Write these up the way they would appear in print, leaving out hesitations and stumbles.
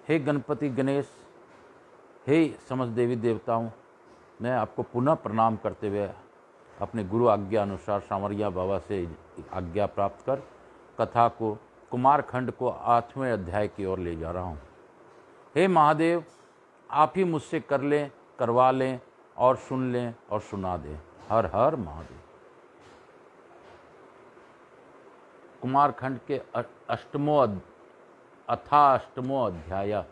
हे गणपति गणेश, हे समस्त देवी देवताओं, मैं आपको पुनः प्रणाम करते हुए अपने गुरु आज्ञा अनुसार सांवरिया बाबा से आज्ञा प्राप्त कर कथा को कुमारखंड को 8वें अध्याय की ओर ले जा रहा हूँ। हे महादेव, आप ही मुझसे कर लें, करवा लें और सुन लें और सुना दें। हर हर महादेव। कुमारखंड के अष्टमो अध्याय।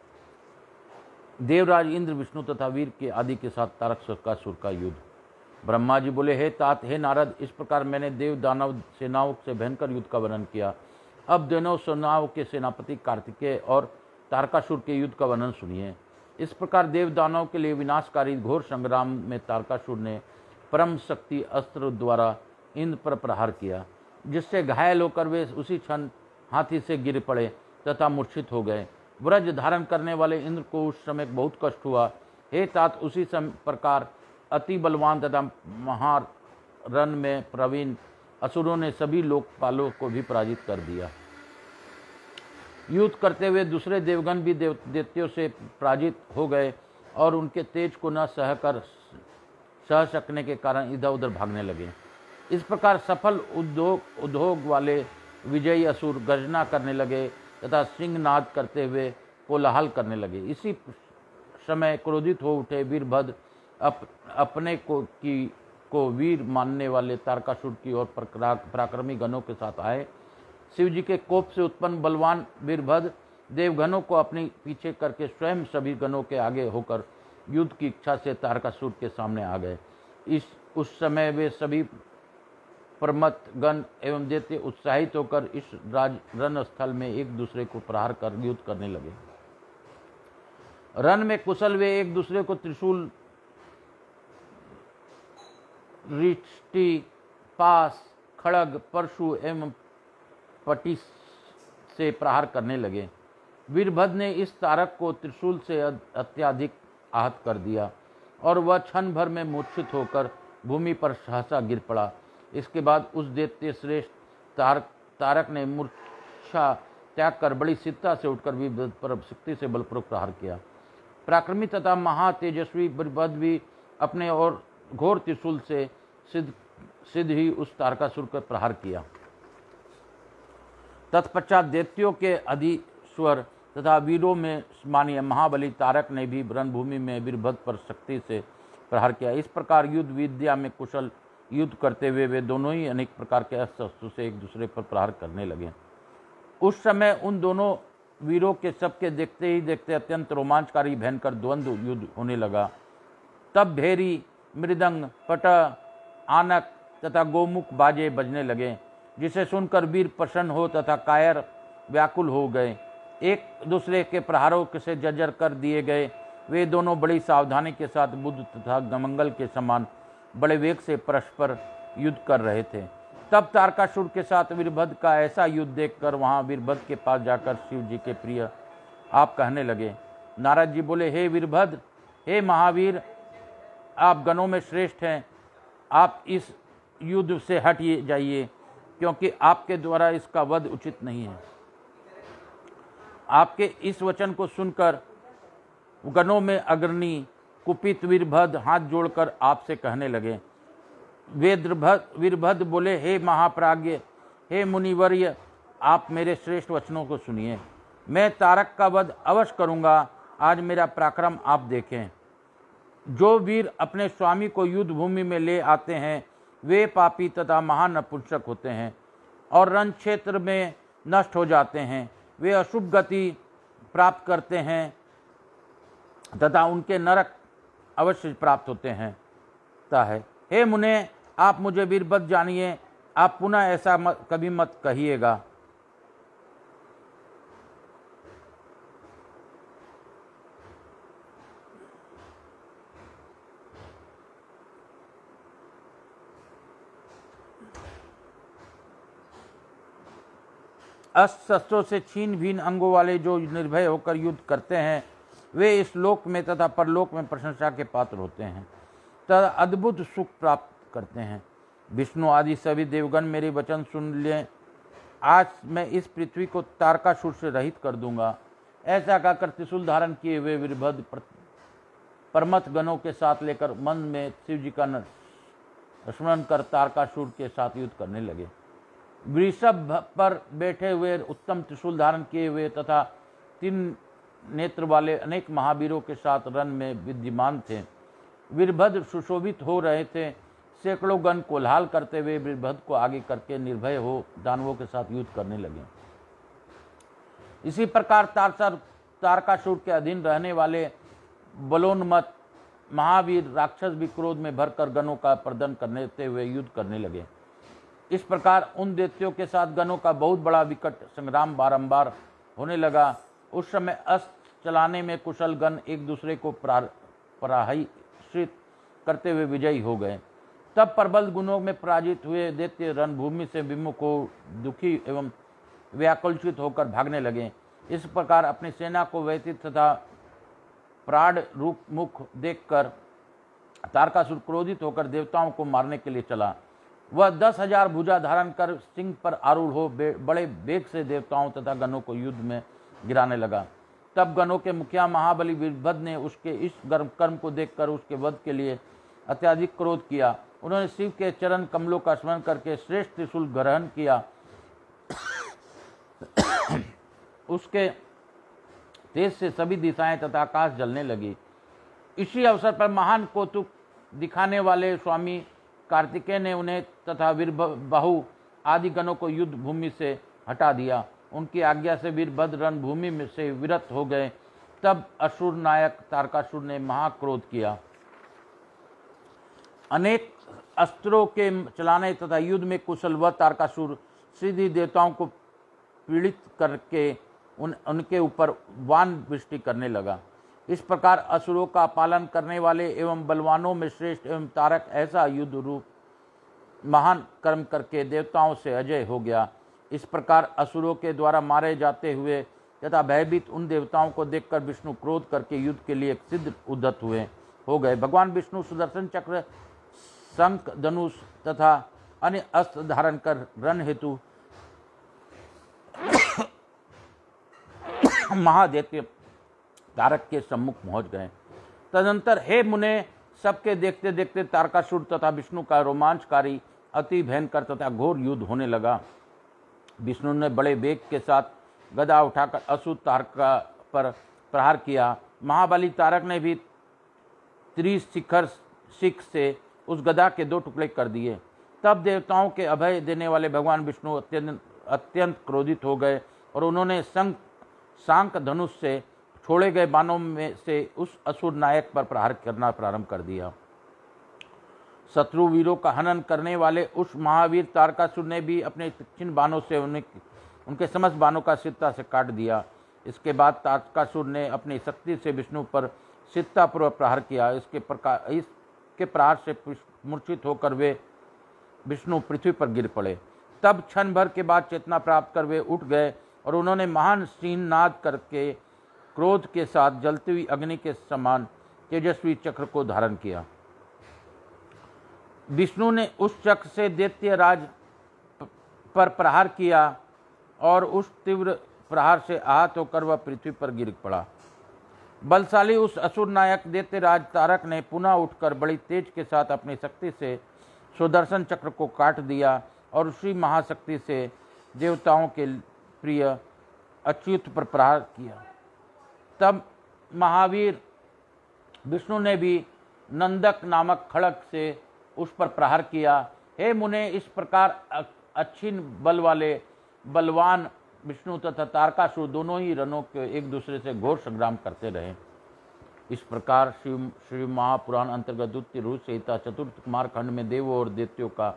देवराज इंद्र, विष्णु तथा वीर के आदि के साथ तारकासुर का युद्ध। ब्रह्मा जी बोले, हे तात, हे नारद, इस प्रकार मैंने देव दानव सेनाओं से भयंकर युद्ध का वर्णन किया। अब दोनों सेनाओं के सेनापति कार्तिकेय और तारकासुर के युद्ध का वर्णन सुनिए। इस प्रकार देव दानव के लिए विनाशकारी घोर संग्राम में तारकासुर ने परम शक्ति अस्त्र द्वारा इंद्र पर प्रहार किया, जिससे घायल होकर वे उसी क्षण हाथी से गिर पड़े तथा मूर्छित हो गए। व्रज धारण करने वाले इंद्र को उस समय बहुत कष्ट हुआ। हे तात, उसी प्रकार अति बलवान तथा महारण में प्रवीण असुरों ने सभी लोकपालों को भी पराजित कर दिया। युद्ध करते हुए दूसरे देवगण भी दैत्यों से पराजित हो गए और उनके तेज को न सह सकने के कारण इधर उधर भागने लगे। इस प्रकार सफल उद्योग वाले विजयी असुर गर्जना करने लगे तथा सिंहनाद करते हुए कोलाहल करने लगे। इसी समय क्रोधित हो उठे वीरभद्र अपने को वीर मानने वाले तारकासुर की ओर पराक्रमी गणों के साथ आए। शिव जी के कोप से उत्पन्न बलवान वीरभद्र देवगणों को अपने पीछे करके स्वयं सभी गणों के आगे होकर युद्ध की इच्छा से तारकासुर के सामने आ गए। उस समय वे सभी प्रमथ गण एवं दैत्य उत्साहित होकर इस रण स्थल में एक दूसरे को प्रहार कर युद्ध करने लगे। रण में कुशल वे एक दूसरे को त्रिशूल, रिष्टि, पास, खड़ग, परशु एवं पटी से प्रहार करने लगे। वीरभद्र ने इस तारक को त्रिशूल से अत्यधिक आहत कर दिया और वह क्षण भर में मूर्छित होकर भूमि पर सहसा गिर पड़ा। इसके बाद उस दैत्य श्रेष्ठ तारक ने मूर्छा त्याग कर बड़ी सिद्धता से उठकर वीरभद्र पर शक्ति से बलपूर्वक प्रहार किया। पराक्रमी तथा महातेजस्वी वीरभद्र भी अपने और घोर त्रिशूल से सिद्ध ही उस तारकासुर पर प्रहार किया। तत्पश्चात दैत्यों के अधीश्वर तथा वीरों में माननीय महाबली तारक ने भी रणभूमि में वीरभद्र पर शक्ति से प्रहार किया। इस प्रकार युद्ध विद्या में कुशल युद्ध करते हुए वे दोनों ही अनेक प्रकार के अस्त्र से एक दूसरे पर प्रहार करने लगे। उस समय उन दोनों वीरों के सबके देखते ही देखते अत्यंत रोमांचकारी भयंकर द्वंद्व युद्ध होने लगा। तब भेरी, मृदंग, पट, आनक तथा गोमुख बाजे बजने लगे, जिसे सुनकर वीर प्रसन्न हो तथा कायर व्याकुल हो गए। एक दूसरे के प्रहारों से जर्जर कर दिए गए वे दोनों बड़ी सावधानी के साथ बुद्ध तथा गमंगल के समान बड़े वेग से परस्पर युद्ध कर रहे थे। तब तारकासुर के साथ वीरभद्र का ऐसा युद्ध देखकर वहां वीरभद्र के पास जाकर शिव जी के प्रिय आप कहने लगे। नारद जी बोले, हे वीरभद्र, हे महावीर, आप गणों में श्रेष्ठ हैं। आप इस युद्ध से हट जाइए, क्योंकि आपके द्वारा इसका वध उचित नहीं है। आपके इस वचन को सुनकर गणों में अग्रणी कुपित वीरभद्र हाथ जोड़कर आपसे कहने लगे। वीरभद्र बोले, हे महाप्राज्ञ, हे मुनिवर्य, आप मेरे श्रेष्ठ वचनों को सुनिए। मैं तारक का वध अवश्य करूंगा। आज मेरा पराक्रम आप देखें। जो वीर अपने स्वामी को युद्ध भूमि में ले आते हैं वे पापी तथा महान नपुंसक होते हैं और रण क्षेत्र में नष्ट हो जाते हैं। वे अशुभ गति प्राप्त करते हैं तथा उनके नरक अवश्य प्राप्त होते हैं। हे मुने, आप मुझे वीरभद्र जानिए। आप पुनः ऐसा कभी मत कहिएगा। अस्त्र शस्त्रों से छीन भीन अंगों वाले जो निर्भय होकर युद्ध करते हैं वे इस लोक में तथा परलोक में प्रशंसा के पात्र होते हैं तथा अद्भुत सुख प्राप्त करते हैं। विष्णु आदि सभी देवगण मेरे वचन सुन लें। आज मैं इस पृथ्वी को तारकासुर से रहित कर दूंगा। ऐसा कहकर त्रिशूल धारण किए हुए वीरभद्र परमथ गणों के साथ लेकर मन में शिव जी का स्मरण कर तारकासुर के साथ युद्ध करने लगे। वृषभ पर बैठे हुए उत्तम त्रिशूल धारण किए हुए तथा 3 नेत्र वाले अनेक महावीरों के साथ रण में विद्यमान थे। वीरभद्र सुशोभित हो रहे थे। सैकड़ों गण कोलाहल करते हुए वीरभद्र को आगे करके निर्भय हो दानवों के साथ युद्ध करने लगे। इसी प्रकार तारकासुर के अधीन रहने वाले बलोन्मत्त महावीर राक्षस भी क्रोध में भरकर गणों का प्रदर्शन करते हुए युद्ध करने लगे। इस प्रकार उन दैत्यों के साथ गणों का बहुत बड़ा विकट संग्राम बारंबार होने लगा। उस समय अस्त्र चलाने में कुशल गण एक दूसरे को पराहित करते हुए विजयी हो गए। तब प्रबल गुणों में पराजित हुए दैत्य रणभूमि से विमुख हो दुखी एवं व्याकुलित होकर भागने लगे। इस प्रकार अपनी सेना को व्यथित तथा प्राण रूप मुख देखकर तारकासुर क्रोधित होकर देवताओं को मारने के लिए चला। वह 10,000 भुजा धारण कर सिंह पर आरूढ़ हो बड़े वेग से देवताओं तथा गणों को युद्ध में गिराने लगा। तब गणों के मुखिया महाबली वीरभद्र ने उसके इस कर्म को देखकर उसके वध के लिए अत्यधिक क्रोध किया। उन्होंने शिव के चरण कमलों का स्मरण करके श्रेष्ठ त्रिशूल ग्रहण किया। उसके तेज से सभी दिशाएं तथा आकाश जलने लगी। इसी अवसर पर महान कौतुक दिखाने वाले स्वामी कार्तिकेय ने उन्हें तथा वीरबाहु आदि गणों को युद्ध भूमि से हटा दिया। उनकी आज्ञा से वीरभद्र रणभूमि में से विरत हो गए। तब असुर नायक तारकासुर ने महाक्रोध किया। अनेक अस्त्रों के चलाने तथा युद्ध में कुशल वह तारकासुर सीधी देवताओं को पीड़ित करके उनके ऊपर वान वृष्टि करने लगा। इस प्रकार असुरों का पालन करने वाले एवं बलवानों में श्रेष्ठ एवं तारक ऐसा युद्ध रूप महान कर्म करके देवताओं से अजय हो गया। इस प्रकार असुरों के द्वारा मारे जाते हुए तथा भयभीत उन देवताओं को देखकर विष्णु क्रोध करके युद्ध के लिए सिद्ध उद्धत हो गए। भगवान विष्णु सुदर्शन चक्र, शंख, धनुष तथा अन्य अस्त्र धारण कर रण हेतु महादैत्य तारक के सम्मुख पहुंच गए। तदंतर हे मुने, सबके देखते देखते तारकासुर तथा विष्णु का रोमांचकारी अति भयंकर तथा घोर युद्ध होने लगा। विष्णु ने बड़े वेग के साथ गदा उठाकर असुर तारक पर प्रहार किया। महाबली तारक ने भी त्रिशिखर शिख से उस गदा के 2 टुकड़े कर दिए। तब देवताओं के अभय देने वाले भगवान विष्णु अत्यंत क्रोधित हो गए और उन्होंने शांख धनुष से छोड़े गए बाणों में से उस असुर नायक पर प्रहार करना प्रारंभ कर दिया। शत्रु वीरों का हनन करने वाले उस महावीर तारकासुर ने भी अपने तीक्ष्ण बाणों से उनके समस्त बाणों का सित्ता से काट दिया। इसके बाद तारकासुर ने अपनी शक्ति से विष्णु पर सित्तापूर्वक प्रहार किया। इसके प्रहार से मूर्छित होकर वे विष्णु पृथ्वी पर गिर पड़े। तब क्षण भर के बाद चेतना प्राप्त कर वे उठ गए और उन्होंने महान सिंहनाद करके क्रोध के साथ जलती हुई अग्नि के समान तेजस्वी चक्र को धारण किया। विष्णु ने उस चक्र से दैत्य राज पर प्रहार किया और उस तीव्र प्रहार से आहत होकर वह पृथ्वी पर गिर पड़ा। बलशाली उस असुर नायक दैत्य राज तारक ने पुनः उठकर बड़ी तेज के साथ अपनी शक्ति से सुदर्शन चक्र को काट दिया और उसी महाशक्ति से देवताओं के प्रिय अच्युत पर प्रहार किया। तब महावीर विष्णु ने भी नंदक नामक खड़ग से उस पर प्रहार किया। हे मुने, इस प्रकार अच्छी बल वाले बलवान विष्णु तथा तारकासुर दोनों ही रणों के एक दूसरे से घोर संग्राम करते रहे। इस प्रकार श्री महापुराण अंतर्गत द्वितीय रूस संहिता चतुर्थ कुमार खंड में देवों और दैत्यों का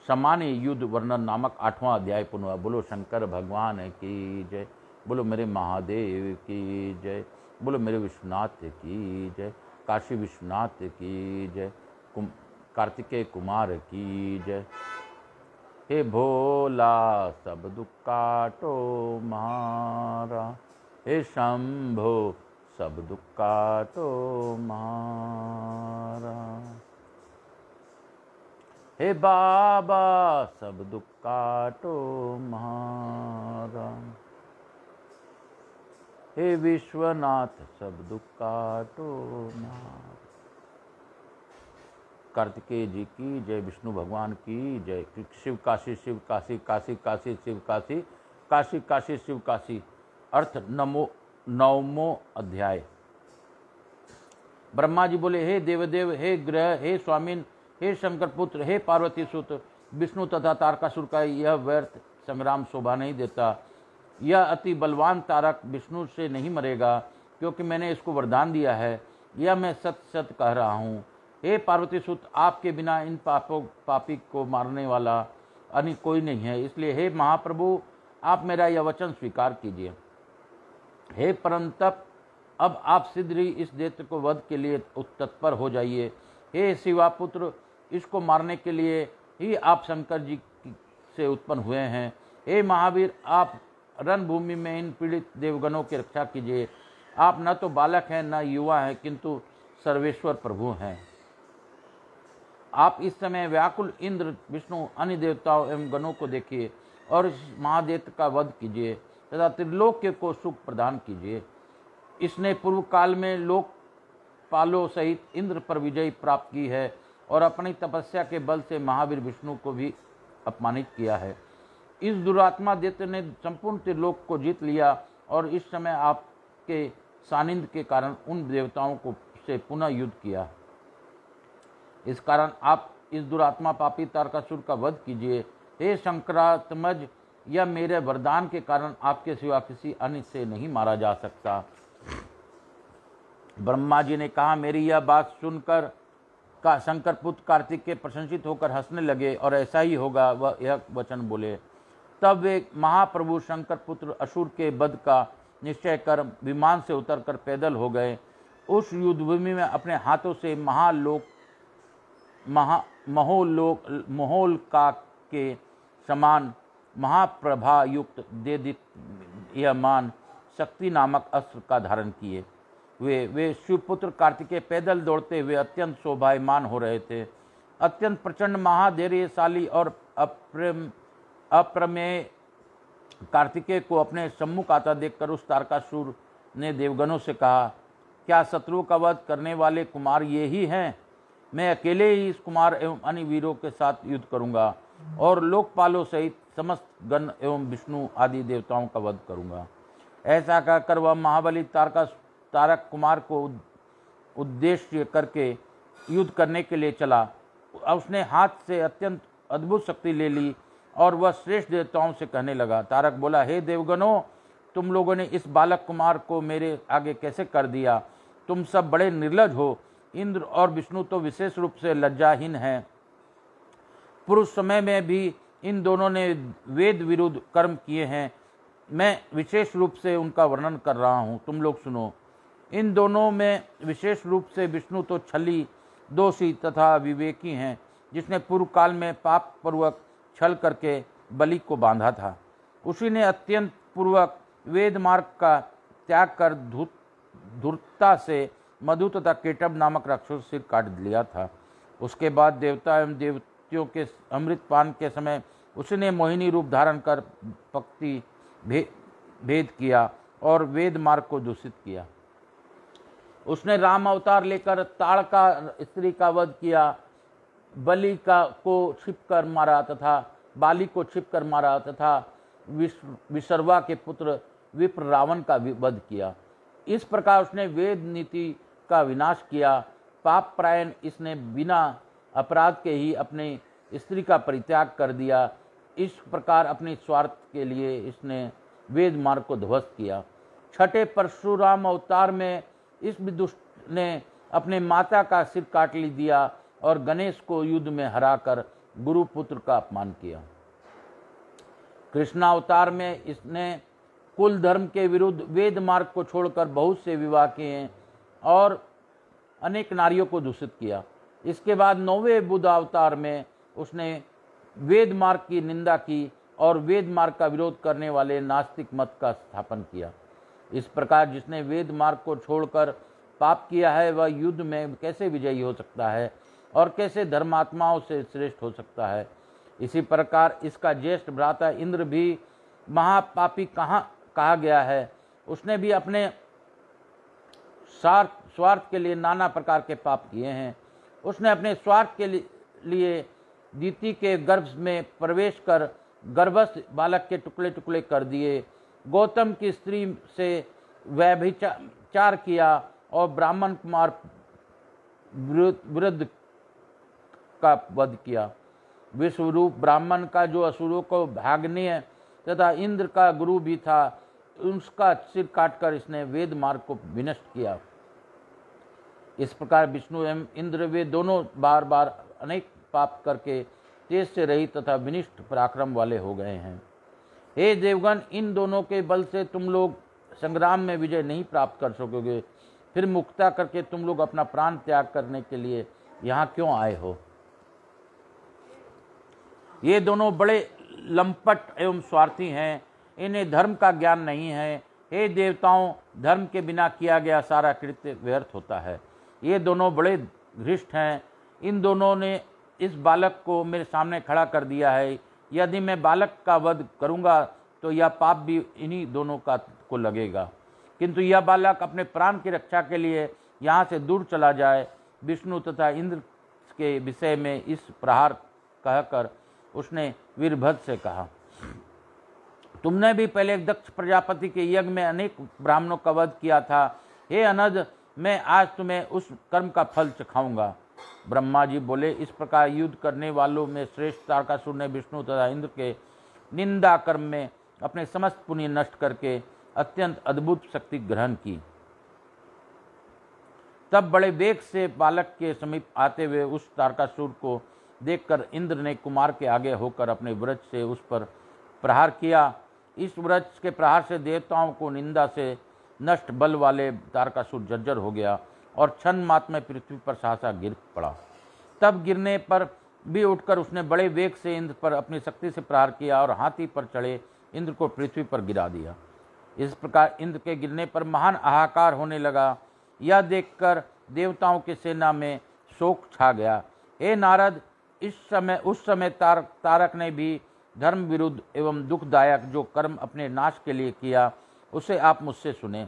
सामान्य युद्ध वर्णन नामक 8वां अध्याय पूर्ण हुआ। बोलो शंकर भगवान की जय, बोलो मेरे महादेव की जय, बोलो मेरे विश्वनाथ की जय, काशी विश्वनाथ की जय, कार्तिकेय कुमार की जय। हे भोला सब दुख काटो मारा, हे शंभो सब दुख काटो मारा, हे बाबा सब दुख काटो मारा। हे विश्वनाथ सब दुख काटो नाथ। कार्तिकेय जी की जय, विष्णु भगवान की जय। शिव काशी शिव काशी, काशी काशी शिव काशी, काशी काशी शिव काशी। अर्थ नवमो अध्याय। ब्रह्मा जी बोले, हे देवदेव, हे ग्रह, हे स्वामिन, हे शंकर पुत्र, हे पार्वती सुत, विष्णु तथा तारकासुर का यह व्यर्थ संग्राम शोभा नहीं देता। यह अति बलवान तारक विष्णु से नहीं मरेगा, क्योंकि मैंने इसको वरदान दिया है। यह मैं सत्य सत्य कह रहा हूँ। हे पार्वती सुत, आपके बिना इन पापी को मारने वाला अन्य कोई नहीं है, इसलिए हे महाप्रभु, आप मेरा यह वचन स्वीकार कीजिए। हे परंतप, अब आप शीघ्र ही इस दैत्य को वध के लिए तत्पर हो जाइए। हे शिवापुत्र, इसको मारने के लिए ही आप शंकर जी से उत्पन्न हुए हैं। हे महावीर, आप रणभूमि में इन पीड़ित देवगणों की रक्षा कीजिए। आप न तो बालक हैं न युवा हैं, किंतु सर्वेश्वर प्रभु हैं। आप इस समय व्याकुल इंद्र, विष्णु, अन्य देवताओं एवं गणों को देखिए और इस महादैत्य का वध कीजिए तथा त्रिलोक्य को सुख प्रदान कीजिए। इसने पूर्व काल में लोकपालों सहित इंद्र पर विजय प्राप्त की है और अपनी तपस्या के बल से महावीर विष्णु को भी अपमानित किया है। इस दुरात्मा दैत्य ने संपूर्ण त्रिलोक को जीत लिया और इस समय आपके सानिध्य के कारण उन देवताओं को से पुनः युद्ध किया। इस कारण आप इस दुरात्मा पापी तारकासुर का वध कीजिए। हे शंकरात्मज, यह मेरे वरदान के कारण आपके सिवा किसी अन्य से नहीं मारा जा सकता। ब्रह्मा जी ने कहा, मेरी यह बात सुनकर का शंकर पुत्र कार्तिक के प्रशंसित होकर हंसने लगे और ऐसा ही होगा, वह यह वचन बोले। तब वे महाप्रभु शंकर पुत्र असुर के वध का निश्चय कर विमान से उतरकर पैदल हो गए। उस युद्धभूमि में अपने हाथों से महोलका के समान महाप्रभा युक्त देदीप्यमान शक्ति नामक अस्त्र का धारण किए वे शिवपुत्र कार्तिकेय पैदल दौड़ते हुए अत्यंत शोभायमान हो रहे थे। अत्यंत प्रचंड महाधैर्यशाली और अप्रमेय कार्तिकेय को अपने सम्मुख आता देखकर उस तारकासुर ने देवगणों से कहा, क्या शत्रु का वध करने वाले कुमार ये ही हैं? मैं अकेले ही इस कुमार एवं अन्य वीरों के साथ युद्ध करूंगा और लोकपालों सहित समस्त गण एवं विष्णु आदि देवताओं का वध करूंगा। ऐसा कहकर वह महाबली तारक कुमार को उद्देश्य करके युद्ध करने के लिए चला। उसने हाथ से अत्यंत अद्भुत शक्ति ले ली और वह श्रेष्ठ देवताओं से कहने लगा। तारक बोला, हे देवगणों, तुम लोगों ने इस बालक कुमार को मेरे आगे कैसे कर दिया? तुम सब बड़े निर्लज हो। इंद्र और विष्णु तो विशेष रूप से लज्जाहीन हैं। पूर्व समय में भी इन दोनों ने वेद विरुद्ध कर्म किए हैं। मैं विशेष रूप से उनका वर्णन कर रहा हूँ, तुम लोग सुनो। इन दोनों में विशेष रूप से विष्णु तो छली, दोषी तथा विवेकी हैं, जिसने पूर्व काल में पाप पूर्वक छल करके बलि को बांधा था। उसी ने अत्यंत पूर्वक वेद मार्ग का त्याग कर धूर्तता से मधु तथा केटब नामक राक्षस सिर काट लिया था। उसके बाद देवता एवं देवतियों के अमृतपान के समय उसने मोहिनी रूप धारण कर भक्ति भेद किया और वेद मार्ग को दूषित किया। उसने राम अवतार लेकर ताड़का स्त्री का वध किया, बलि को छिपकर मारा तथा बाली को छिपकर मारा तथा विसर्वा के पुत्र विप्र रावण का वध किया। इस प्रकार उसने वेद नीति का विनाश किया। पाप प्रायण इसने बिना अपराध के ही अपने स्त्री का परित्याग कर दिया। इस प्रकार अपने स्वार्थ के लिए इसने वेद मार्ग को ध्वस्त किया। छठे परशुराम अवतार में इस विदुष्ट ने अपने माता का सिर काट ली दिया और गणेश को युद्ध में हराकर गुरुपुत्र का अपमान किया। कृष्णावतार में इसने कुल धर्म के विरुद्ध वेद मार्ग को छोड़कर बहुत से विवाह किए और अनेक नारियों को दूषित किया। इसके बाद 9वें बुद्ध अवतार में उसने वेद मार्ग की निंदा की और वेद मार्ग का विरोध करने वाले नास्तिक मत का स्थापन किया। इस प्रकार जिसने वेद मार्ग को छोड़कर पाप किया है, वह युद्ध में कैसे विजयी हो सकता है और कैसे धर्मात्माओं से श्रेष्ठ हो सकता है? इसी प्रकार इसका ज्येष्ठ भ्राता इंद्र भी महापापी कहा गया है। उसने भी अपने स्वार्थ के लिए नाना प्रकार के पाप किए हैं। उसने अपने स्वार्थ के लिए दीति के गर्भ में प्रवेश कर गर्भस्थ बालक के टुकड़े टुकड़े कर दिए, गौतम की स्त्री से व्यभिचार किया और ब्राह्मण कुमार वृद्ध का वध किया। विश्वरूप ब्राह्मण का जो असुरों को भागनीय तथा इंद्र का गुरु भी था, उसका सिर काटकर इसने वेद मार्ग को विनष्ट किया। इस प्रकार विष्णु एवं इंद्र वे दोनों बार बार अनेक पाप करके तेज से रहित तथा विनिष्ट पराक्रम वाले हो गए हैं। हे देवगण, इन दोनों के बल से तुम लोग संग्राम में विजय नहीं प्राप्त कर सकोगे, फिर मुक्ता करके तुम लोग अपना प्राण त्याग करने के लिए यहाँ क्यों आए हो? ये दोनों बड़े लंपट एवं स्वार्थी हैं, इन्हें धर्म का ज्ञान नहीं है। हे देवताओं, धर्म के बिना किया गया सारा कृत्य व्यर्थ होता है। ये दोनों बड़े धृष्ट हैं। इन दोनों ने इस बालक को मेरे सामने खड़ा कर दिया है। यदि मैं बालक का वध करूंगा तो यह पाप भी इन्हीं दोनों का को लगेगा, किंतु यह बालक अपने प्राण की रक्षा के लिए यहाँ से दूर चला जाए। विष्णु तथा इंद्र के विषय में इस प्रहार कहकर उसने वीरभद्र से कहा, तुमने भी पहले दक्ष प्रजापति के यज्ञ में अनेक ब्राह्मणों का वध किया था। हे अनध, मैं आज तुम्हें उस कर्म का फल चखाऊंगा। ब्रह्मा जी बोले, इस प्रकार युद्ध करने वालों में श्रेष्ठ तारकासुर ने विष्णु तथा इंद्र के निंदा कर्म में अपने समस्त पुण्य नष्ट करके अत्यंत अद्भुत शक्ति ग्रहण की। तब बड़े वेग से बालक के समीप आते हुए उस तारकासुर को देखकर इंद्र ने कुमार के आगे होकर अपने वज्र से उस पर प्रहार किया। इस वज्र के प्रहार से देवताओं को निंदा से नष्ट बल वाले तारकासुर जर्जर हो गया और क्षण मात्र में पृथ्वी पर सहसा गिर पड़ा। तब गिरने पर भी उठकर उसने बड़े वेग से इंद्र पर अपनी शक्ति से प्रहार किया और हाथी पर चढ़े इंद्र को पृथ्वी पर गिरा दिया। इस प्रकार इंद्र के गिरने पर महान हाहाकार होने लगा। यह देखकर देवताओं की सेना में शोक छा गया। हे नारद, उस समय तारक ने भी धर्म विरुद्ध एवं दुखदायक जो कर्म अपने नाश के लिए किया, उसे आप मुझसे सुने।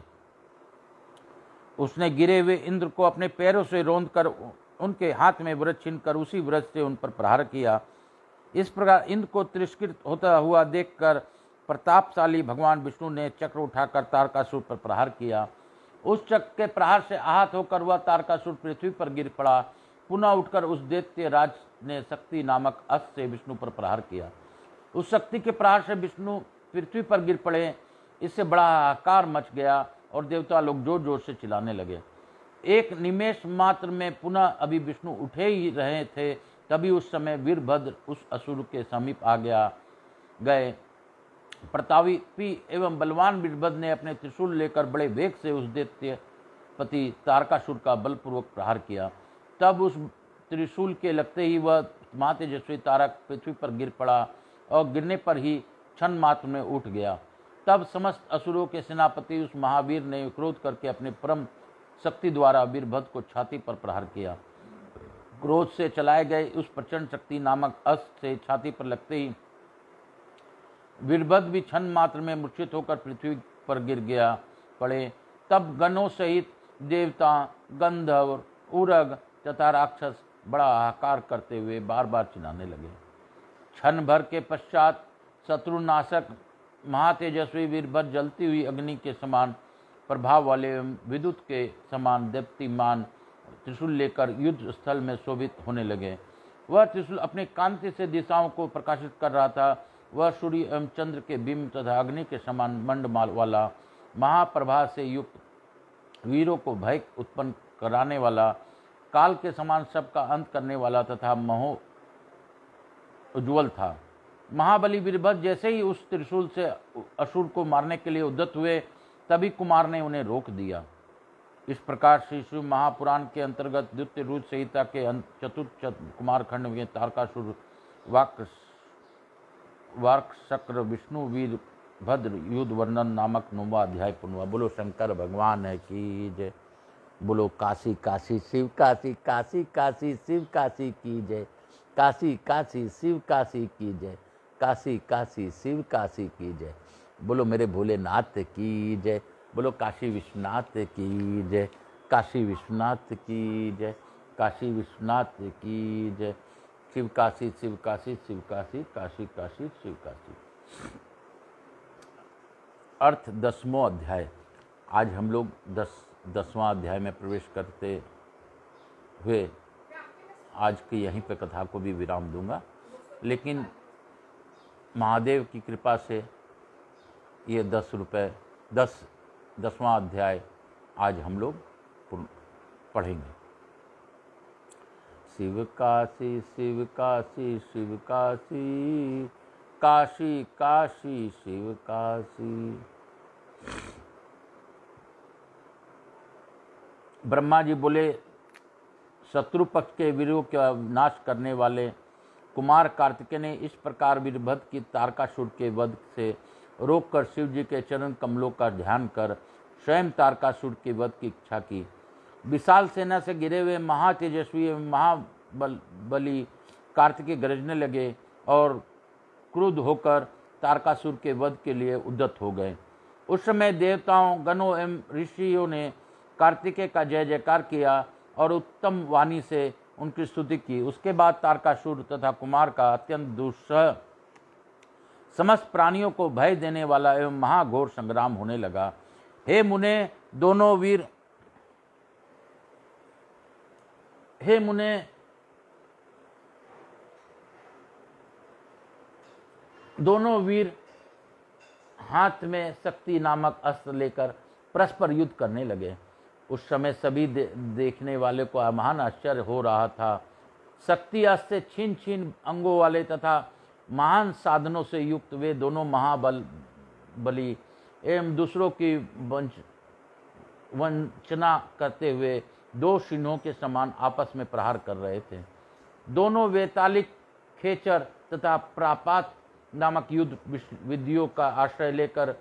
उसने गिरे हुए इंद्र को अपने पैरों से रौंदकर उनके हाथ में वज्र छीनकर उसी वज्र से उन पर प्रहार किया। इस प्रकार इंद्र को तिरस्कृत होता हुआ देखकर प्रतापशाली भगवान विष्णु ने चक्र उठाकर तारकासुर पर प्रहार किया। उस चक्र के प्रहार से आहत होकर वह तारकासुर पृथ्वी पर गिर पड़ा। पुनः उठकर उस दैत्य राज ने शक्ति नामक अस्त्र से विष्णु पर प्रहार किया। उस शक्ति के प्रहार से विष्णु पृथ्वी पर गिर पड़े। इससे बड़ा हाहाकार मच गया और देवता लोग जोर जोर से चिल्लाने लगे। एक निमेष मात्र में पुनः अभी विष्णु उठे ही रहे थे, तभी उस समय वीरभद्र उस असुर के समीप आ गए। प्रतापी एवं बलवान वीरभद्र ने अपने त्रिशूल लेकर बड़े वेग से उस दैत्यपति तारकासुर का बलपूर्वक प्रहार किया। तब उस त्रिशूल के लगते ही वह महातेजस्वी तारक पृथ्वी पर गिर पड़ा और गिरने पर ही क्षण मात्र में उठ गया। तब समस्त असुरों के सेनापति उस महावीर ने क्रोध करके अपने परम शक्ति द्वारा वीरभद्र को छाती पर प्रहार किया। क्रोध से चलाए गए उस प्रचंड शक्ति नामक अस्त्र से छाती पर लगते ही वीरभद्र भी क्षण मात्र में मूर्छित होकर पृथ्वी पर गिर पड़े। तब गणों सहित देवता, गंधर्व, उरग तथा राक्षस बड़ा हाहाकार करते हुए बार बार चिल्लाने लगे। क्षण भर के पश्चात शत्रुनाशक महातेजस्वी वीरभद्र जलती हुई अग्नि के समान प्रभाव वाले विद्युत के समान दीप्तिमान त्रिशूल लेकर युद्ध स्थल में शोभित होने लगे। वह त्रिशूल अपनी कांति से दिशाओं को प्रकाशित कर रहा था। वह सूर्य एवं चंद्र के बिंब तथा अग्नि के समान मंडमाल वाला, महाप्रभा से युक्त, वीरों को भय उत्पन्न कराने वाला, काल के समान सबका अंत करने वाला तथा महो उज्ज्वल था। महाबली वीरभद्र जैसे ही उस त्रिशूल से असुर को मारने के लिए उद्यत हुए, तभी कुमार ने उन्हें रोक दिया। इस प्रकार श्री शिव महापुराण के अंतर्गत द्वितीय रुद्र संहिता के चतुर्थ कुमार खंड में तारकासुर वार्क शक्र विष्णु वीरभद्र युद्ध वर्णन नामक 9वां अध्याय पूर्ण हुआ। बोलो शंकर भगवान है की जय। बोलो काशी काशी शिव काशी, काशी काशी शिव काशी की जय। काशी काशी शिव काशी की जय। काशी काशी शिव काशी की जय। बोलो मेरे भोलेनाथ की जय। बोलो काशी विश्वनाथ की जय, काशी विश्वनाथ की जय, काशी विश्वनाथ की जय। शिव काशी शिव काशी शिव काशी, काशी काशी शिव काशी। अर्थ 10वां अध्याय। आज हम लोग 10वां अध्याय में प्रवेश करते हुए आज की यहीं पे कथा को भी विराम दूंगा, लेकिन महादेव की कृपा से ये 10वां अध्याय आज हम लोग पढ़ेंगे। शिव काशी शिव काशी शिव काशी, काशी काशी शिव काशी। ब्रह्मा जी बोले, शत्रु पक्ष के वीरों का नाश करने वाले कुमार कार्तिकेय ने इस प्रकार वीरभद्र की तारकासुर के वध से रोककर शिव जी के चरण कमलों का ध्यान कर स्वयं तारकासुर के वध की इच्छा की। विशाल सेना से घिरे हुए महातेजस्वी एवं महाबली कार्तिकेय गरजने लगे और क्रुद्ध होकर तारकासुर के वध के लिए उद्यत हो गए। उस समय देवताओं, गणों एवं ऋषियों ने कार्तिकेय का जय जयकार किया और उत्तम वाणी से उनकी स्तुति की। उसके बाद तारकासुर तथा कुमार का अत्यंत दुस्सह समस्त प्राणियों को भय देने वाला एवं महाघोर संग्राम होने लगा। हे मुने, दोनों वीर हाथ में शक्ति नामक अस्त्र लेकर परस्पर युद्ध करने लगे। उस समय सभी देखने वाले को महान आश्चर्य हो रहा था। शक्ति अस्त्र से छीन छीन अंगों वाले तथा महान साधनों से युक्त वे दोनों महाबली एवं दूसरों की वंचना करते हुए दो सिंहों के समान आपस में प्रहार कर रहे थे। दोनों वेतालिक, खेचर तथा प्रापात नामक युद्ध विधियों का आश्रय लेकर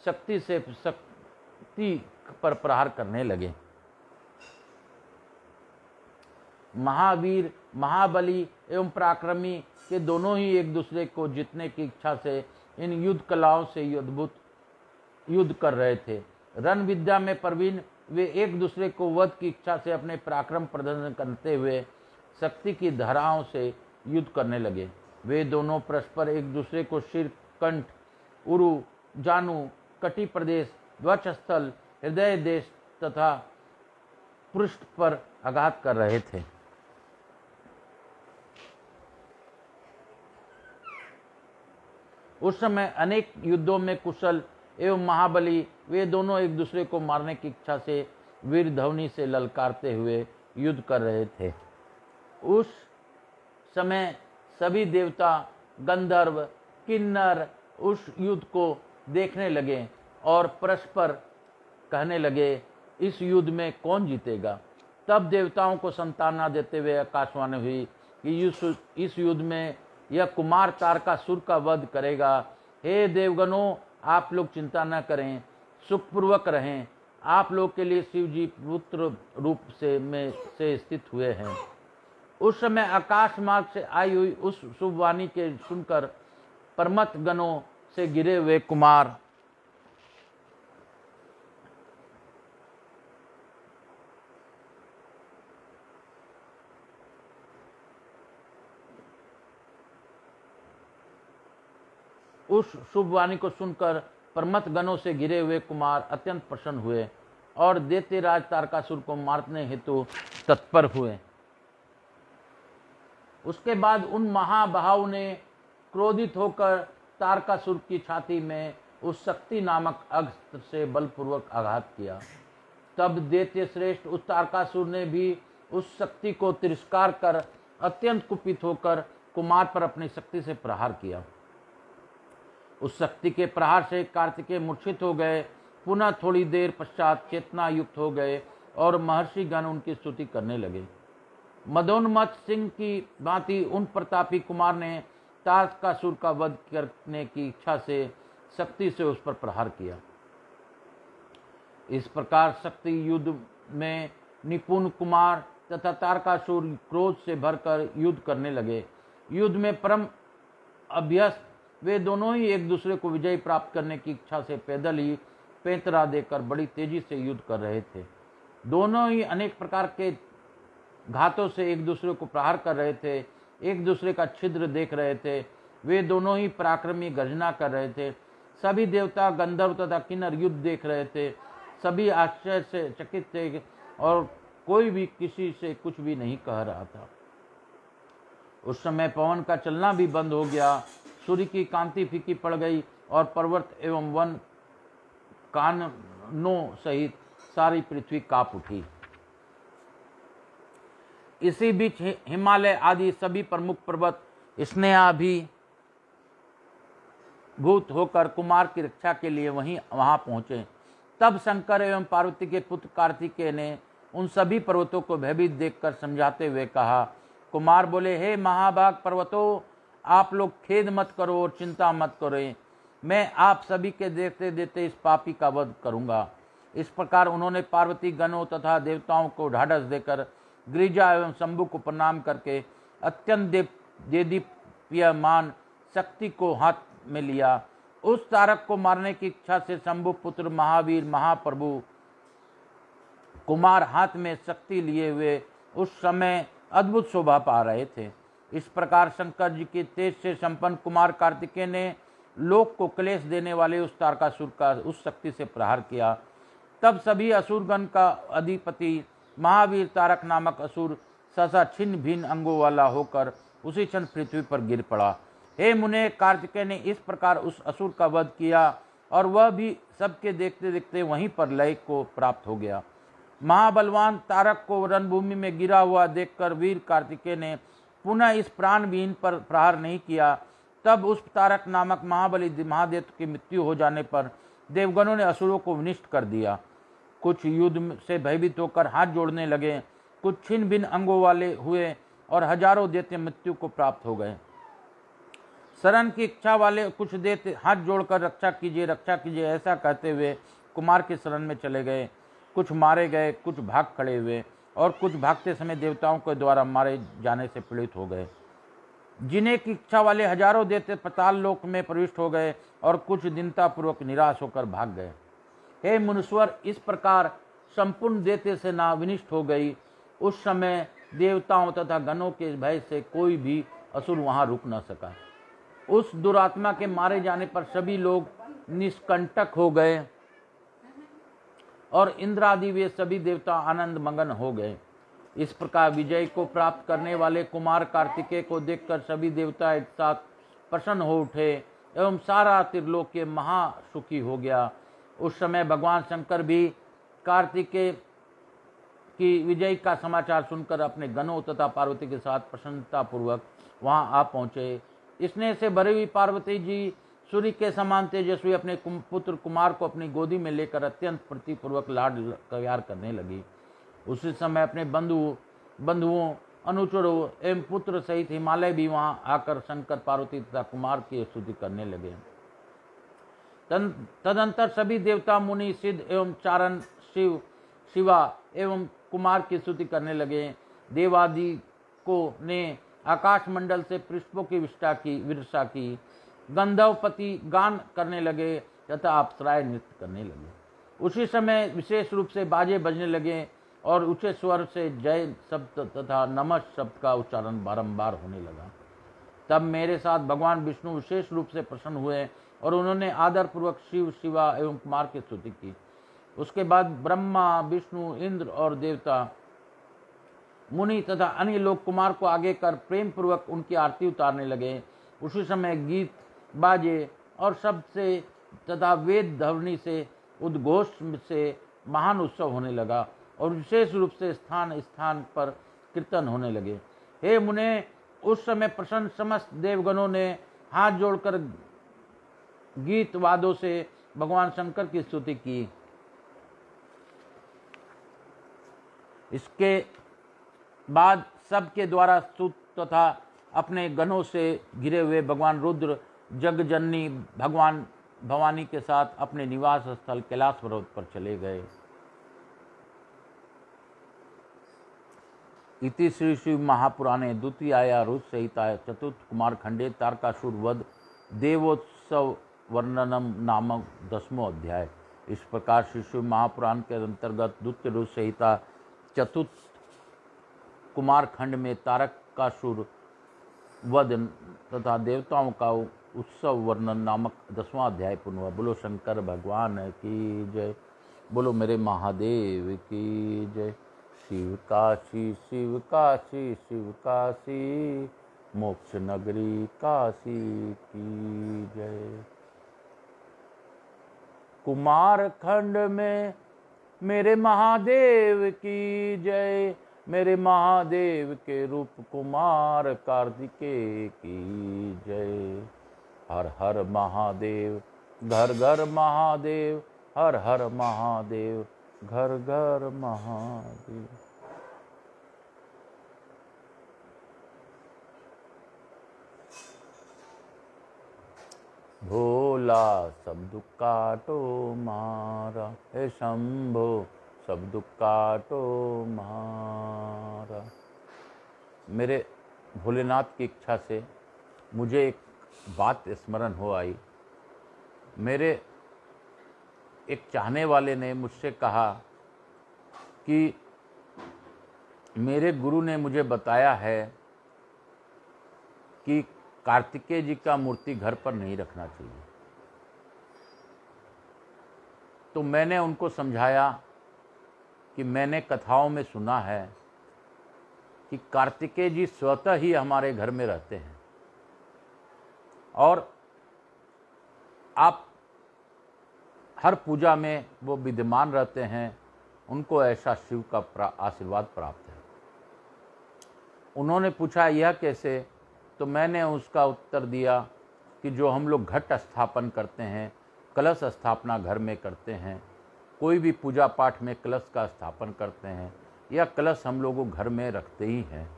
शक्ति से शक्ति पर प्रहार करने लगे। महावीर, महाबली एवं पराक्रमी के दोनों ही एक दूसरे को जीतने की इच्छा से इन युद्ध कलाओं से अद्भुत युद्ध कर रहे थे। रण विद्या में प्रवीण वे एक दूसरे को वध की इच्छा से अपने पराक्रम प्रदर्शन करते हुए शक्ति की धाराओं से युद्ध करने लगे। वे दोनों परस्पर एक दूसरे को सिर, कंठ, उरु, जानु, कटी प्रदेश, ध्वजस्थल, हृदय देश तथा पृष्ठ पर आघात कर रहे थे। उस समय अनेक युद्धों में कुशल एवं महाबली वे दोनों एक दूसरे को मारने की इच्छा से वीर ध्वनि से ललकारते हुए युद्ध कर रहे थे। उस समय सभी देवता, गंधर्व, किन्नर उस युद्ध को देखने लगे और परस्पर कहने लगे, इस युद्ध में कौन जीतेगा। तब देवताओं को सांत्वना देते हुए आकाशवाणी हुई कि इस युद्ध में यह कुमार तारकासुर का वध करेगा। हे देवगणों, आप लोग चिंता न करें, सुखपूर्वक रहें। आप लोग के लिए शिव जी पुत्र रूप से स्थित हुए हैं। उस समय आकाश मार्ग से आई हुई उस शुभ वाणी के सुनकर परमत गणों से गिरे हुए कुमार उस शुभ वाणी को सुनकर परमत गणों से घिरे हुए कुमार अत्यंत प्रसन्न हुए और दैत्यराज तारकासुर को मारने हेतु तत्पर हुए। उसके बाद उन महाबाहुओं ने क्रोधित होकर तारकासुर की छाती में उस शक्ति नामक अस्त्र से बलपूर्वक आघात किया। तब दैत्य श्रेष्ठ उस तारकासुर ने भी उस शक्ति को तिरस्कार कर अत्यंत कुपित होकर कुमार पर अपनी शक्ति से प्रहार किया। उस शक्ति के प्रहार से कार्तिकेय मूर्छित हो गए। पुनः थोड़ी देर पश्चात चेतना युक्त हो गए और महर्षि गण उनकी स्तुति करने लगे। मदोन्मत्त सिंह की भांति उन प्रतापी कुमार ने तारकासुर का वध करने की इच्छा से शक्ति से उस पर प्रहार किया। इस प्रकार शक्ति युद्ध में निपुण कुमार तथा तारकासुर क्रोध से भरकर युद्ध करने लगे। युद्ध में परम अभ्यस्त वे दोनों ही एक दूसरे को विजय प्राप्त करने की इच्छा से पैदल ही पैंतरा देकर बड़ी तेजी से युद्ध कर रहे थे। दोनों ही अनेक प्रकार के घातों से एक दूसरे को प्रहार कर रहे थे, एक दूसरे का छिद्र देख रहे थे। वे दोनों ही पराक्रमी गर्जना कर रहे थे। सभी देवता, गंधर्व तथा किन्नर युद्ध देख रहे थे। सभी आश्चर्य से चकित थे और कोई भी किसी से कुछ भी नहीं कह रहा था। उस समय पवन का चलना भी बंद हो गया, सूर्य की कांति फीकी पड़ गई और पर्वत एवं वन काननों सहित सारी पृथ्वी कांप उठी। इसी बीच हिमालय आदि सभी प्रमुख पर्वत स्नेहाभिभूत होकर कुमार की रक्षा के लिए वहां पहुंचे। तब शंकर एवं पार्वती के पुत्र कार्तिकेय ने उन सभी पर्वतों को भयभीत देखकर समझाते हुए कहा। कुमार बोले, हे महाभाग पर्वतों, आप लोग खेद मत करो और चिंता मत करो, मैं आप सभी के देखते देखते इस पापी का वध करूंगा। इस प्रकार उन्होंने पार्वती गणों तथा देवताओं को ढाढ़स देकर गिरिजा एवं शंभु को प्रणाम करके अत्यंत देदीप्यमान शक्ति को हाथ में लिया। उस तारक को मारने की इच्छा से शंभु पुत्र महावीर महाप्रभु कुमार हाथ में शक्ति लिए हुए उस समय अद्भुत शोभा पा रहे थे। इस प्रकार शंकर जी के तेज से संपन्न कुमार कार्तिकेय ने लोक को क्लेश देने वाले उस तारकासुर का उस शक्ति से प्रहार किया। तब सभी असुरगण का अधिपति महावीर तारक नामक असुर सहसा छिन्न भिन्न अंगों वाला होकर उसी क्षण पृथ्वी पर गिर पड़ा। हे मुने, कार्तिकेय ने इस प्रकार उस असुर का वध किया और वह भी सबके देखते देखते वहीं पर लय को प्राप्त हो गया। महाबलवान तारक को रणभूमि में गिरा हुआ देखकर वीर कार्तिकेय ने पुनः इस प्राणविहीन पर प्रहार नहीं किया। तब उस तारक नामक महाबली महादेव की मृत्यु हो जाने पर देवगणों ने असुरों को विनिष्ट कर दिया। कुछ युद्ध से भयभीत होकर हाथ जोड़ने लगे, कुछ छिन्न भिन्न अंगों वाले हुए और हजारों दैत्य मृत्यु को प्राप्त हो गए। शरण की इच्छा वाले कुछ दैत्य हाथ जोड़कर रक्षा कीजिए ऐसा कहते हुए कुमार की शरण में चले गए। कुछ मारे गए, कुछ भाग खड़े हुए और कुछ भागते समय देवताओं के द्वारा मारे जाने से पीड़ित हो गए। जीने की इच्छा वाले हजारों दैत्य पाताल लोक में प्रविष्ट हो गए और कुछ दीनतापूर्वक निराश होकर भाग गए। हे मुनीश्वर, इस प्रकार संपूर्ण दैत्य सेना विनिष्ट हो गई। उस समय देवताओं तथा गणों के भय से कोई भी असुर वहां रुक न सका। उस दुरात्मा के मारे जाने पर सभी लोग निष्कंटक हो गए और इंद्र आदि वे सभी देवता आनंद मगन हो गए। इस प्रकार विजय को प्राप्त करने वाले कुमार कार्तिकेय को देखकर सभी देवता एक साथ प्रसन्न हो उठे एवं सारा त्रिलोक्य महासुखी हो गया। उस समय भगवान शंकर भी कार्तिकेय की विजय का समाचार सुनकर अपने गणों तथा पार्वती के साथ प्रसन्नतापूर्वक वहां आ पहुंचे। स्नेह से भरी हुई पार्वती जी सूर्य के समान तेजस्वी अपने पुत्र कुमार को अपनी गोदी में लेकर अत्यंत प्रीतिपूर्वक लाड प्यार करने लगी। उसी समय अपने बंधुओं अनुचरों एवं पुत्र सहित हिमालय भी वहां आकर शंकर पार्वती तथा कुमार की स्तुति करने लगे। तदंतर सभी देवता मुनि सिद्ध एवं चारण शिवा एवं कुमार की स्तुति करने लगे। देवादि को ने आकाश मंडल से पुष्पों की वर्षा की, गंधर्वपति गान करने लगे तथा अप्सराएं नृत्य करने लगे। उसी समय विशेष रूप से बाजे बजने लगे और ऊंचे स्वर से जय शब्द तथा नमः शब्द का उच्चारण बारंबार होने लगा। तब मेरे साथ भगवान विष्णु विशेष रूप से प्रसन्न हुए और उन्होंने आदर पूर्वक शिव, शिवा एवं कुमार की स्तुति की। उसके बाद ब्रह्मा, विष्णु, इंद्र और देवता, मुनि तथा अन्य लोग कुमार को आगे कर प्रेम पूर्वक उनकी आरती उतारने लगे। उसी समय गीत, बाजे और शब्द से तथा वेद ध्वनि से, उद्घोष से महान उत्सव होने लगा और विशेष रूप से स्थान स्थान पर कीर्तन होने लगे। हे मुने, उस समय प्रसन्न समस्त देवगणों ने हाथ जोड़कर गीत वादों से भगवान शंकर की स्तुति की। इसके बाद सबके द्वारा स्तुत तथा अपने गणों से घिरे हुए भगवान रुद्र जगजननी भगवान भवानी के साथ अपने निवास स्थल कैलाश पर्वत पर चले गए। इति श्री शिव महापुराणे द्वितीयाया रुद्र संहिताया चतुर्थ कुमार खंडे तारकासुर वध देवोत्सव वर्णनम नामक 10वां अध्याय। इस प्रकार श्री शिव महापुराण के अंतर्गत द्वितीय रुद्र संहिता चतुर्थ कुमार खंड में तारकासुर वध तथा देवताओं का उत्सव वर्णन नामक 10वां अध्याय पूर्ण हुआ। बोलो शंकर भगवान की जय, बोलो मेरे महादेव की जय। शिव काशी शिव काशी शिव काशी, मोक्ष नगरी काशी की जय। कुमार खंड में मेरे महादेव की जय, मेरे महादेव के रूप कुमार कार्तिकेय की जय। हर हर महादेव, घर घर महादेव, हर हर महादेव, घर घर महादेव। भोला सब दुख काटो मारा, हे शंभो सब दुख काटो मारा। मेरे भोलेनाथ की इच्छा से मुझे एक बात स्मरण हो आई। मेरे एक चाहने वाले ने मुझसे कहा कि मेरे गुरु ने मुझे बताया है कि कार्तिकेय जी का मूर्ति घर पर नहीं रखना चाहिए। तो मैंने उनको समझाया कि मैंने कथाओं में सुना है कि कार्तिकेय जी स्वतः ही हमारे घर में रहते हैं और आप हर पूजा में वो विद्यमान रहते हैं, उनको ऐसा शिव का आशीर्वाद प्राप्त है। उन्होंने पूछा यह कैसे, तो मैंने उसका उत्तर दिया कि जो हम लोग घट स्थापन करते हैं, कलश स्थापना घर में करते हैं, कोई भी पूजा पाठ में कलश का स्थापन करते हैं, यह कलश हम लोग घर में रखते ही हैं,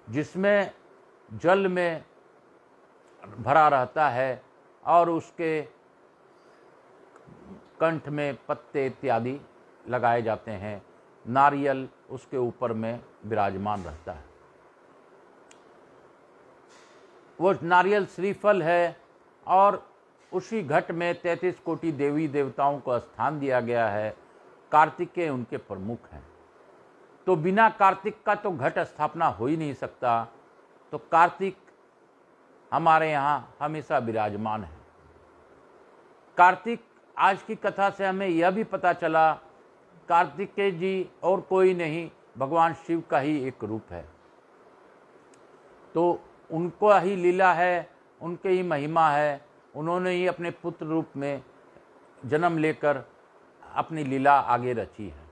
जिसमें जल में भरा रहता है और उसके कंठ में पत्ते इत्यादि लगाए जाते हैं, नारियल उसके ऊपर में विराजमान रहता है। वो नारियल श्रीफल है और उसी घट में 33 कोटि देवी देवताओं को स्थान दिया गया है। कार्तिकेय उनके प्रमुख हैं, तो बिना कार्तिक का तो घट स्थापना हो ही नहीं सकता। तो कार्तिक हमारे यहाँ हमेशा विराजमान है। कार्तिक, आज की कथा से हमें यह भी पता चला कार्तिकेय जी और कोई नहीं, भगवान शिव का ही एक रूप है। तो उनको ही लीला है, उनके ही महिमा है। उन्होंने ही अपने पुत्र रूप में जन्म लेकर अपनी लीला आगे रची है।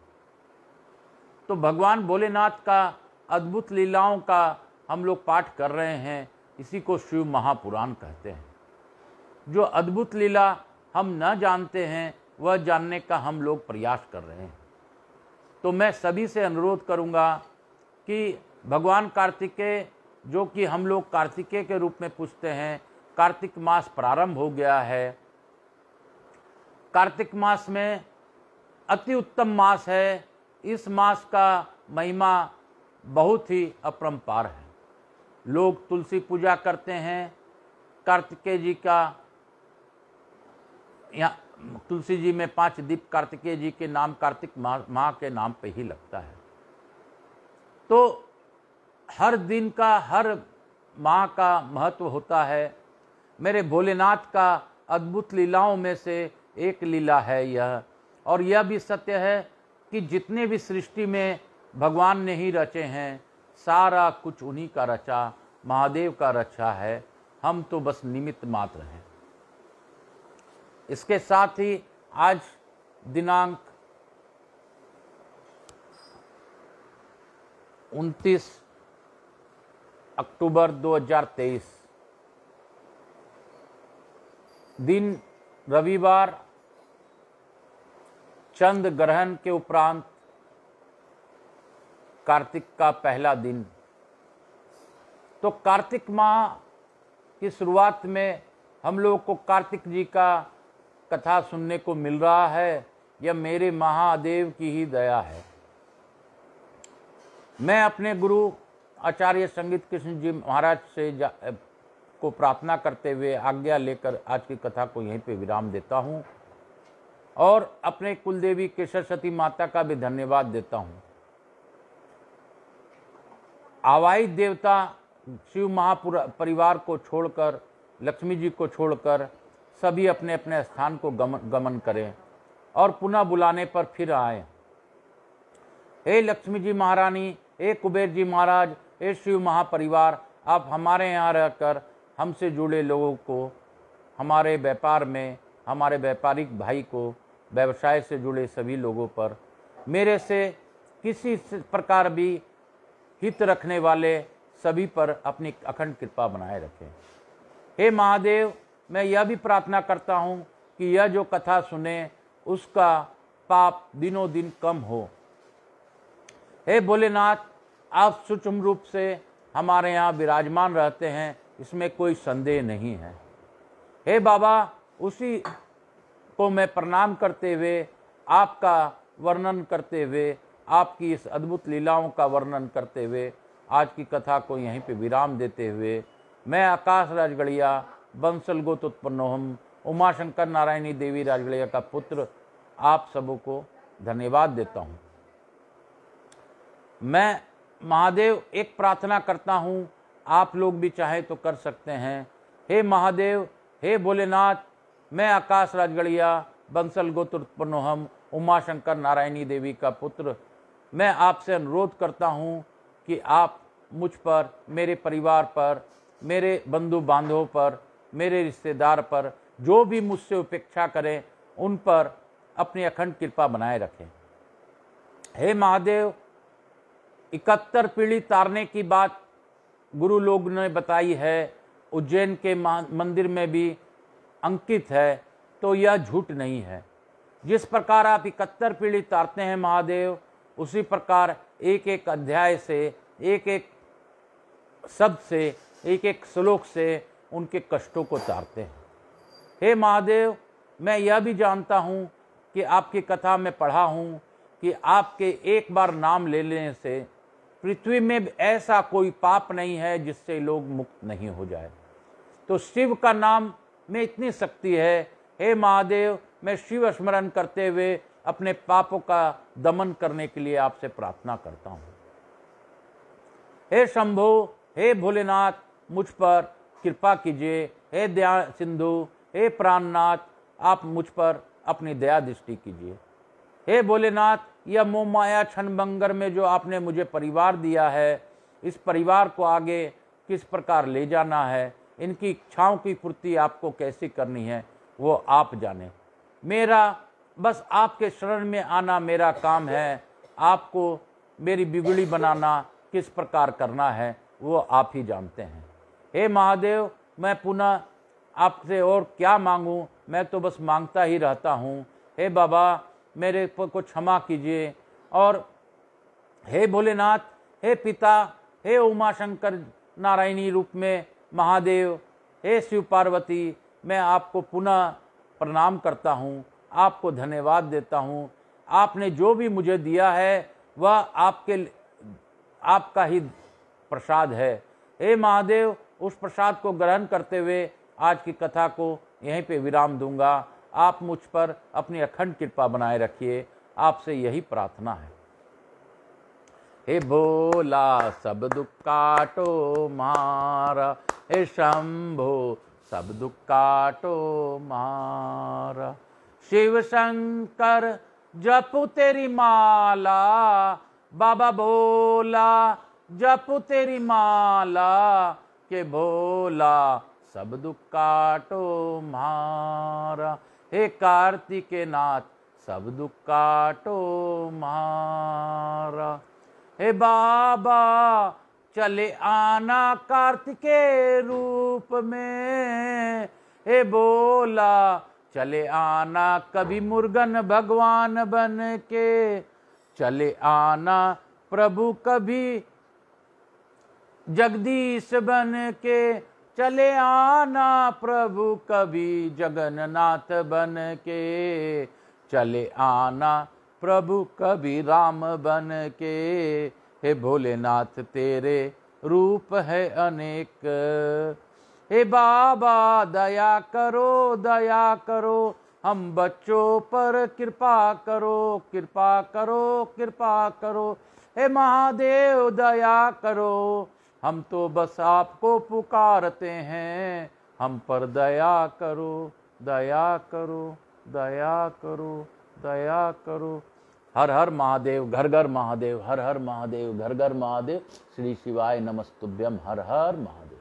तो भगवान भोलेनाथ का अद्भुत लीलाओं का हम लोग पाठ कर रहे हैं, इसी को शिव महापुराण कहते हैं। जो अद्भुत लीला हम न जानते हैं, वह जानने का हम लोग प्रयास कर रहे हैं। तो मैं सभी से अनुरोध करूंगा कि भगवान कार्तिकेय, जो कि हम लोग कार्तिकेय के रूप में पूछते हैं, कार्तिक मास प्रारंभ हो गया है। कार्तिक मास में अति उत्तम मास है। इस मास का महिमा बहुत ही अपरंपार है। लोग तुलसी पूजा करते हैं। कार्तिकेय जी का यहाँ तुलसी जी में 5 दीप कार्तिकेय जी के नाम कार्तिक माह के नाम पे ही लगता है। तो हर दिन का, हर माह का महत्व होता है। मेरे भोलेनाथ का अद्भुत लीलाओं में से एक लीला है यह। और यह भी सत्य है कि जितने भी सृष्टि में भगवान ने ही रचे हैं, सारा कुछ उन्हीं का रचा, महादेव का रचा है। हम तो बस निमित्त मात्र हैं। इसके साथ ही आज दिनांक 29 अक्टूबर 2023, दिन रविवार, चंद्र ग्रहण के उपरांत कार्तिक का पहला दिन। तो कार्तिक माह की शुरुआत में हम लोग को कार्तिक जी का कथा सुनने को मिल रहा है। यह मेरे महादेव की ही दया है। मैं अपने गुरु आचार्य संगीत कृष्ण जी महाराज से को प्रार्थना करते हुए आज्ञा लेकर आज की कथा को यहीं पे विराम देता हूँ। और अपने कुलदेवी केशरसती माता का भी धन्यवाद देता हूँ। आवाहित देवता शिव महापरिवार को छोड़कर, लक्ष्मी जी को छोड़कर सभी अपने अपने स्थान को गमन करें और पुनः बुलाने पर फिर आए। हे लक्ष्मी जी महारानी, हे कुबेर जी महाराज, हे शिव महापरिवार, आप हमारे यहाँ रहकर हमसे जुड़े लोगों को, हमारे व्यापार में, हमारे व्यापारिक भाई को, व्यवसाय से जुड़े सभी लोगों पर, मेरे से किसी प्रकार भी हित रखने वाले सभी पर अपनी अखंड कृपा बनाए रखें। हे महादेव, मैं यह भी प्रार्थना करता हूँ कि यह जो कथा सुने उसका पाप दिनों दिन कम हो। हे भोलेनाथ, आप सूक्ष्म रूप से हमारे यहाँ विराजमान रहते हैं, इसमें कोई संदेह नहीं है। हे बाबा, उसी को मैं प्रणाम करते हुए, आपका वर्णन करते हुए, आपकी इस अद्भुत लीलाओं का वर्णन करते हुए आज की कथा को यहीं पे विराम देते हुए, मैं आकाश राजगढ़िया बंसल गोत उत्पन्नोहम उमाशंकर नारायणी देवी राजगढ़िया का पुत्र आप सबों को धन्यवाद देता हूँ। मैं महादेव एक प्रार्थना करता हूँ, आप लोग भी चाहे तो कर सकते हैं। हे महादेव, हे भोलेनाथ, मैं आकाश राजगढ़िया बंसल गोत्र उत्पन्नोहम उमाशंकर नारायणी देवी का पुत्र, मैं आपसे अनुरोध करता हूँ कि आप मुझ पर, मेरे परिवार पर, मेरे बंधु बांधवों पर, मेरे रिश्तेदार पर, जो भी मुझसे उपेक्षा करें उन पर अपनी अखंड कृपा बनाए रखें। हे महादेव, 71 पीढ़ी तारने की बात गुरु लोग ने बताई है, उज्जैन के मंदिर में भी अंकित है, तो यह झूठ नहीं है। जिस प्रकार आप 71 पीढ़ी तारते हैं महादेव, उसी प्रकार एक एक अध्याय से, एक एक शब्द से, एक एक श्लोक से उनके कष्टों को तारते हैं। हे महादेव, मैं यह भी जानता हूँ कि आपकी कथा में पढ़ा हूँ कि आपके एक बार नाम ले लेने से पृथ्वी में ऐसा कोई पाप नहीं है जिससे लोग मुक्त नहीं हो जाए। तो शिव का नाम में इतनी शक्ति है। हे महादेव, मैं शिव स्मरण करते हुए अपने पापों का दमन करने के लिए आपसे प्रार्थना करता हूँ। हे शंभो, हे भोलेनाथ, मुझ पर कृपा कीजिए। हे दया सिंधु, हे प्राणनाथ, आप मुझ पर अपनी दया दृष्टि कीजिए। हे भोलेनाथ, यह मोह माया क्षणभंगर में जो आपने मुझे परिवार दिया है, इस परिवार को आगे किस प्रकार ले जाना है, इनकी इच्छाओं की पूर्ति आपको कैसी करनी है, वो आप जाने। मेरा बस आपके शरण में आना मेरा काम है। आपको मेरी बिगड़ी बनाना किस प्रकार करना है, वो आप ही जानते हैं। हे महादेव, मैं पुनः आपसे और क्या मांगूं, मैं तो बस मांगता ही रहता हूँ। हे बाबा, मेरे को क्षमा कीजिए। और हे भोलेनाथ, हे पिता, हे उमाशंकर नारायणी रूप में महादेव, हे शिव पार्वती, मैं आपको पुनः प्रणाम करता हूँ, आपको धन्यवाद देता हूँ। आपने जो भी मुझे दिया है वह आपका ही प्रसाद है। हे महादेव, उस प्रसाद को ग्रहण करते हुए आज की कथा को यहीं पे विराम दूंगा। आप मुझ पर अपनी अखंड कृपा बनाए रखिए, आपसे यही प्रार्थना है। हे भोला, सब दुख काटो मारा, हे शंभो, सब दुख काटो मारा। शिव शंकर जपू तेरी माला, बाबा भोला जपू तेरी माला, के भोला सब दुख काटो मारा। हे कार्तिके नाथ, सब दुख काटो मारा। हे बाबा, चले आना कार्तिके रूप में, हे भोला चले आना कभी मुर्गन भगवान बन के, चले आना प्रभु कभी जगदीश बन के, चले आना प्रभु कभी जगन्नाथ बन के, चले आना प्रभु कभी राम बन के। हे भोलेनाथ, तेरे रूप है अनेक। हे बाबा, दया करो, दया करो, हम बच्चों पर कृपा करो, कृपा करो, कृपा करो, हे महादेव दया करो, हम तो बस आपको पुकारते हैं, हम पर दया करो, दया करो, दया करो, दया करो। हर हर महादेव, घर घर महादेव, हर हर महादेव, घर घर महादेव। श्री शिवाय नमस्तुभ्यम। हर हर महादेव।